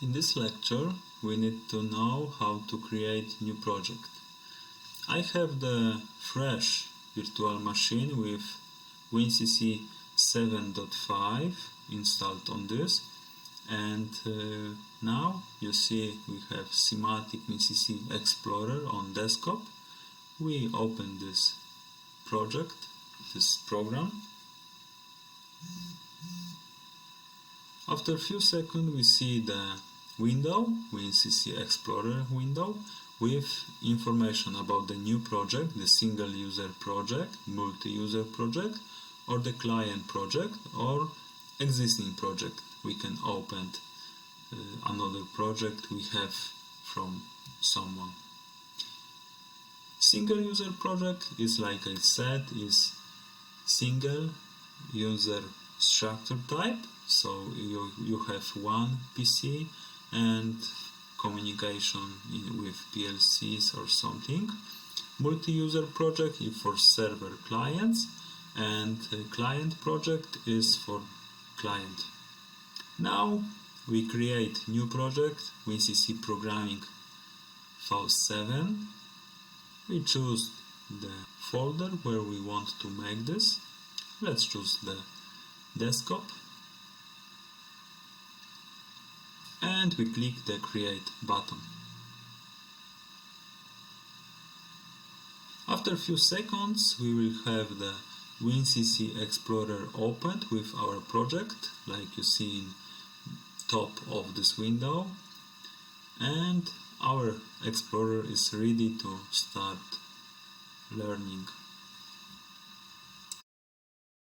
In this lecture, we need to know how to create new project. I have the fresh virtual machine with Wincc 7.5 installed on this, and now you see we have schematic Wincc Explorer on desktop. We open this project, this program. After a few seconds we see the window, Wincc Explorer window, with information about the new project, the single user project, multi-user project, or the client project, or existing project. We can open another project we have from someone. Single user project is, like I said, is single user structure type. So you have one PC and communication with PLCs or something. Multi-user project is for server clients, and client project is for client. Now we create new project, Wincc Programming V7. We choose the folder where we want to make this. Let's choose the desktop. And we click the Create button. After a few seconds we will have the Wincc Explorer opened with our project, like you see in top of this window, and our Explorer is ready to start learning.